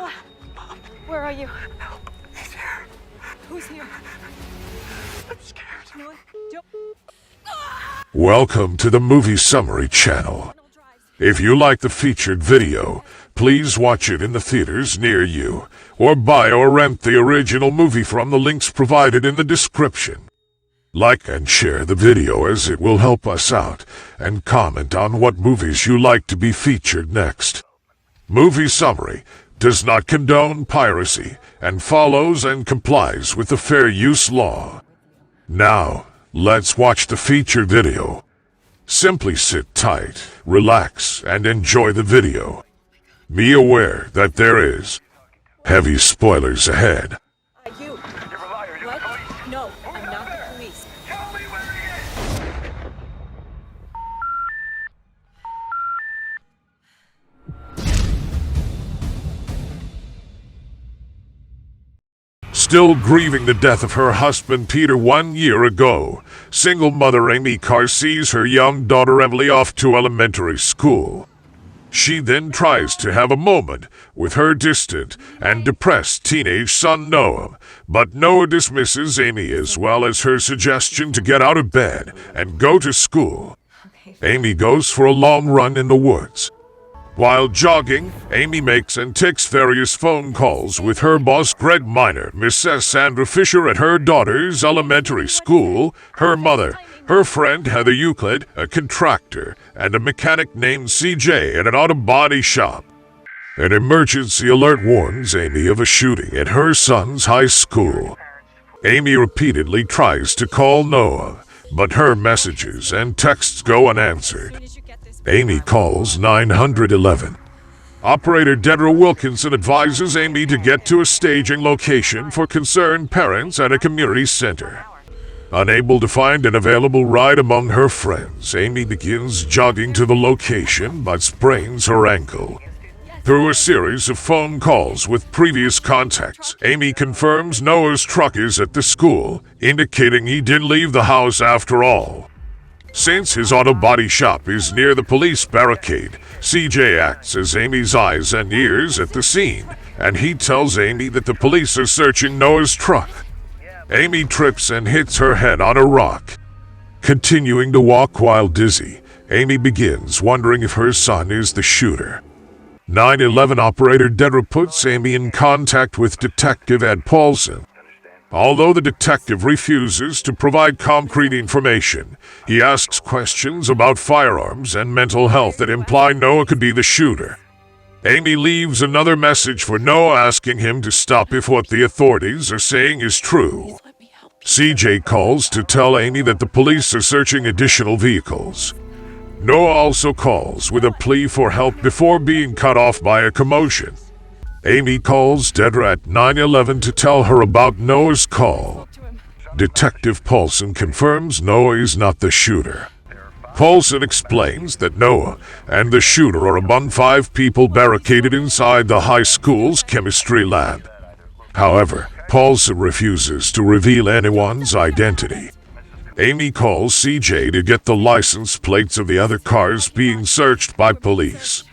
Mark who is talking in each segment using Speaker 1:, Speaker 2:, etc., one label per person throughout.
Speaker 1: Noah, where are you?
Speaker 2: Help. He's here.
Speaker 1: Who's here?
Speaker 2: I'm scared.
Speaker 1: Noah, don't...
Speaker 3: Welcome to the Movie Summary channel. If you like the featured video, please watch it in the theaters near you, or buy or rent the original movie from the links provided in the description. Like and share the video as it will help us out, and comment on what movies you like to be featured next. Movie Summary does not condone piracy and follows and complies with the fair use law. Now, let's watch the featured video. Simply sit tight, relax, and enjoy the video. Be aware that there is heavy spoilers ahead.
Speaker 1: You.
Speaker 2: You're a liar. You're
Speaker 1: What?
Speaker 2: the police.
Speaker 1: No, I'm not the police.
Speaker 2: Tell me where he is.
Speaker 3: Still grieving the death of her husband Peter 1 year ago, single mother Amy Carr sees her young daughter Emily off to elementary school. She then tries to have a moment with her distant and depressed teenage son Noah, but Noah dismisses Amy as well as her suggestion to get out of bed and go to school. Amy goes for a long run in the woods. While jogging, Amy makes and takes various phone calls with her boss Greg Miner, Mrs. Sandra Fisher at her daughter's elementary school, her mother, her friend Heather Euclid, a contractor, and a mechanic named CJ at an auto body shop. An emergency alert warns Amy of a shooting at her son's high school. Amy repeatedly tries to call Noah, but her messages and texts go unanswered. Amy calls 911. Operator Deborah Wilkinson advises Amy to get to a staging location for concerned parents at a community center. Unable to find an available ride among her friends, Amy begins jogging to the location but sprains her ankle. Through a series of phone calls with previous contacts, Amy confirms Noah's truck is at the school, indicating he did leave the house after all. Since his auto body shop is near the police barricade, CJ acts as Amy's eyes and ears at the scene, and he tells Amy that the police are searching Noah's truck. Amy trips and hits her head on a rock. Continuing to walk while dizzy, Amy begins wondering if her son is the shooter. 911 operator Deborah puts Amy in contact with Detective Ed Paulson. Although the detective refuses to provide concrete information, he asks questions about firearms and mental health that imply Noah could be the shooter. Amy leaves another message for Noah asking him to stop if what the authorities are saying is true. CJ calls to tell Amy that the police are searching additional vehicles. Noah also calls with a plea for help before being cut off by a commotion. Amy calls Deborah at 911 to tell her about Noah's call. Detective Paulson confirms Noah is not the shooter. Paulson explains that Noah and the shooter are among 5 people barricaded inside the high school's chemistry lab. However, Paulson refuses to reveal anyone's identity. Amy calls CJ to get the license plates of the other cars being searched by police.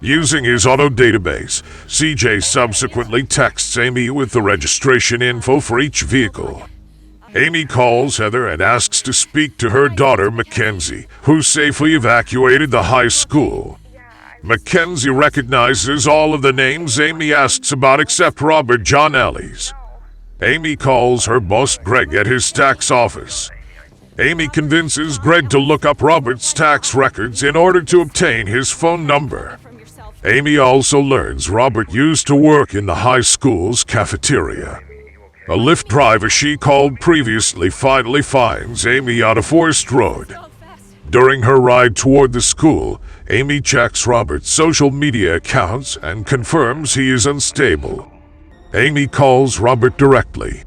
Speaker 3: Using his auto database, CJ subsequently texts Amy with the registration info for each vehicle. Amy calls Heather and asks to speak to her daughter Mackenzie, who safely evacuated the high school. Mackenzie recognizes all of the names Amy asks about except Robert John Ellis. Amy calls her boss Greg at his tax office. Amy convinces Greg to look up Robert's tax records in order to obtain his phone number. Amy also learns Robert used to work in the high school's cafeteria. A Lyft driver she called previously finally finds Amy on a forest road. During her ride toward the school, Amy checks Robert's social media accounts and confirms he is unstable. Amy calls Robert directly.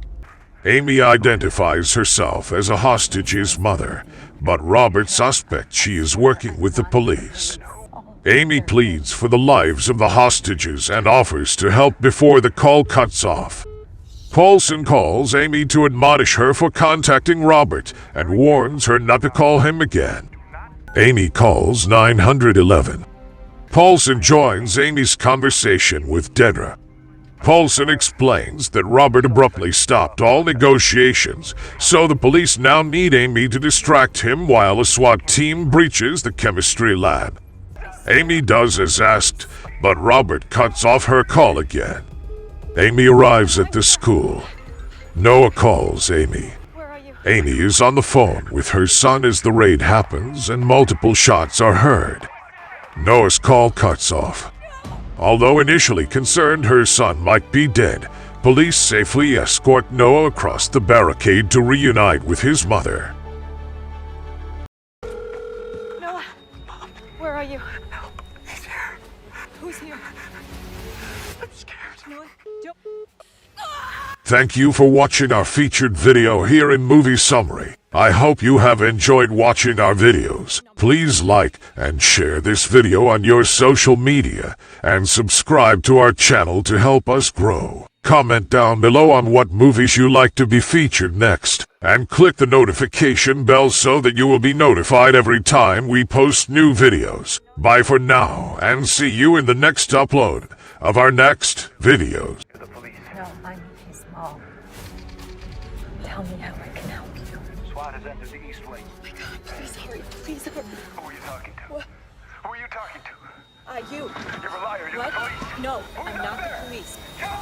Speaker 3: Amy identifies herself as a hostage's mother, but Robert suspects she is working with the police. Amy pleads for the lives of the hostages and offers to help before the call cuts off. Paulson calls Amy to admonish her for contacting Robert and warns her not to call him again. Amy calls 911. Paulson joins Amy's conversation with Deborah. Paulson explains that Robert abruptly stopped all negotiations, so the police now need Amy to distract him while a SWAT team breaches the chemistry lab. Amy does as asked, but Robert cuts off her call again. Amy arrives at the school. Noah calls Amy.
Speaker 1: Where are you?
Speaker 3: Amy is on the phone with her son as the raid happens and multiple shots are heard. Noah's call cuts off. Although initially concerned her son might be dead, police safely escort Noah across the barricade to reunite with his mother.
Speaker 1: Noah, where are you?
Speaker 2: Help. He's here.
Speaker 1: Who's here?
Speaker 2: I'm scared.
Speaker 1: Noah, don't.
Speaker 3: Thank you for watching our featured video here in Movie Summary. I hope you have enjoyed watching our videos. Please like and share this video on your social media and subscribe to our channel to help us grow. Comment down below on what movies you like to be featured next and click the notification bell so that you will be notified every time we post new videos. Bye for now and see you in the next upload of our next videos.
Speaker 2: To the police.
Speaker 4: No, I'm his mom. Tell me how I can help you.
Speaker 2: SWAT has entered the East Wing.
Speaker 1: Please hurry. Please hurry.
Speaker 2: Who are you talking to?
Speaker 1: What?
Speaker 2: Who are you talking to?
Speaker 1: You.
Speaker 2: You're a liar. You're
Speaker 1: What?
Speaker 2: the police.
Speaker 1: No, I'm not the police.
Speaker 2: Tell